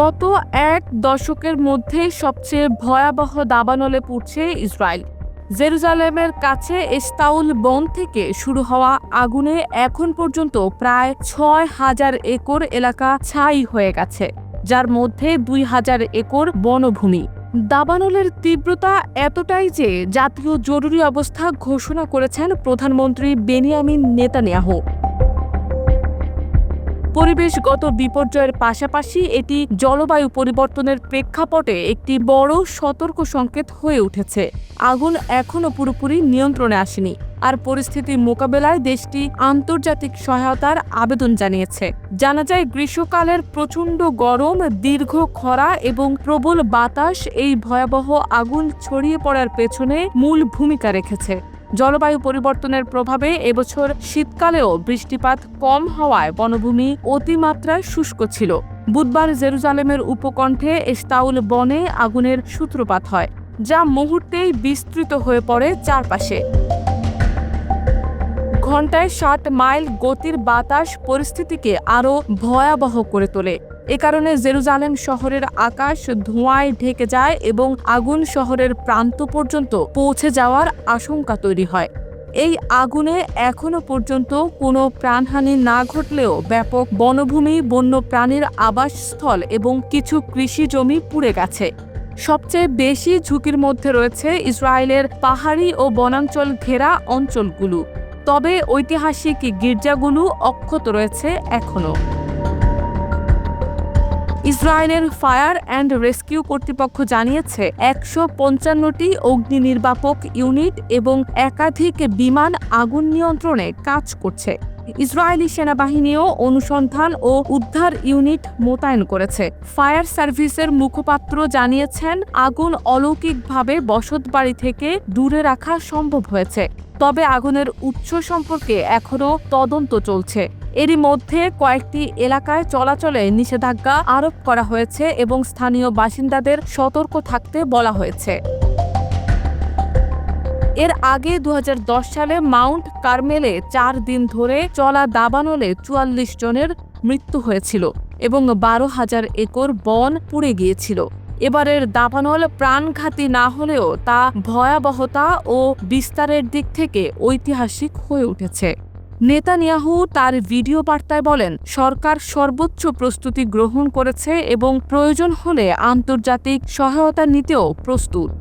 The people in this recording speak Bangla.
গত এক দশকের মধ্যে সবচেয়ে ভয়াবহ দাবানলে পড়ছে ইসরায়েল। জেরুজালেমের কাছে এস্তাউল বন থেকে শুরু হওয়া আগুনে এখন পর্যন্ত প্রায় ৬,০০০ একর এলাকা ছাই হয়ে গেছে, যার মধ্যে ২,০০০ একর বনভূমি। দাবানলের তীব্রতা এতটাই যে জাতীয় জরুরি অবস্থা ঘোষণা করেছেন প্রধানমন্ত্রী বেনিয়ামিন নেতানিয়াহু। পরিবেশগত বিপর্যয়ের পাশাপাশি এটি জলবায়ু পরিবর্তনের প্রেক্ষাপটে একটি বড় সতর্ক সংকেত হয়ে উঠেছে। আগুন এখনও পুরোপুরি নিয়ন্ত্রণে আসেনি, আর পরিস্থিতি মোকাবেলায় দেশটি আন্তর্জাতিক সহায়তার আবেদন জানিয়েছে। জানা যায়, গ্রীষ্মকালের প্রচণ্ড গরম, দীর্ঘ খরা এবং প্রবল বাতাস এই ভয়াবহ আগুন ছড়িয়ে পড়ার পেছনে মূল ভূমিকা রেখেছে। জলবায়ু পরিবর্তনের প্রভাবে এবছর শীতকালেও বৃষ্টিপাত কম হওয়ায় বনভূমি অতিমাত্রায় শুষ্ক ছিল। বুধবার জেরুজালেমের উপকণ্ঠে এস্তাউল বনে আগুনের সূত্রপাত হয়, যা মুহূর্তেই বিস্তৃত হয়ে পড়ে চারপাশে। ঘণ্টায় ৬০ মাইল গতির বাতাস পরিস্থিতিকে আরও ভয়াবহ করে তোলে। এ কারণে জেরুজালেম শহরের আকাশ ধোঁয়ায় ঢেকে যায় এবং আগুন শহরের প্রান্ত পর্যন্ত পৌঁছে যাওয়ার আশঙ্কা তৈরি হয়। এই আগুনে এখনও পর্যন্ত কোনো প্রাণহানি না ঘটলেও ব্যাপক বনভূমি, বন্যপ্রাণীর আবাসস্থল এবং কিছু কৃষি জমি পুড়ে গেছে। সবচেয়ে বেশি ঝুঁকির মধ্যে রয়েছে ইসরায়েলের পাহাড়ি ও বনাঞ্চল ঘেরা অঞ্চলগুলো। তবে ঐতিহাসিক গির্জাগুলো অক্ষত রয়েছে এখনও। ইসরায়েলের ফায়ার অ্যান্ড রেস্কিউ কর্তৃপক্ষ জানিয়েছে, ১৫৫টি অগ্নি নির্বাপক ইউনিট এবং একাধিক বিমান আগুন নিয়ন্ত্রণে কাজ করছে। ইসরায়েলি সেনাবাহিনীও অনুসন্ধান ও উদ্ধার ইউনিট মোতায়েন করেছে। ফায়ার সার্ভিসের মুখপাত্র জানিয়েছেন, আগুন অলৌকিকভাবে বসতবাড়ি থেকে দূরে রাখা সম্ভব হয়েছে, তবে আগুনের উৎস সম্পর্কে এখনও তদন্ত চলছে। এরই মধ্যে কয়েকটি এলাকায় চলাচলে নিষেধাজ্ঞা আরোপ করা হয়েছে এবং স্থানীয় বাসিন্দাদের সতর্ক থাকতে বলা হয়েছে। এর আগে ২০১০ সালে মাউন্ট কার্মেলে ৪ দিন ধরে চলা দাবানলে ৪৪ জনের মৃত্যু হয়েছিল এবং ১২,০০০ একর বন পুড়ে গিয়েছিল। এবারের দাবানল প্রাণঘাতী না হলেও তা ভয়াবহতা ও বিস্তারের দিক থেকে ঐতিহাসিক হয়ে উঠেছে। নেতানিয়াহু তার ভিডিও বার্তায় বলেন, সরকার সর্বোচ্চ প্রস্তুতি গ্রহণ করেছে এবং প্রয়োজন হলে আন্তর্জাতিক সহায়তা নিতেও প্রস্তুত।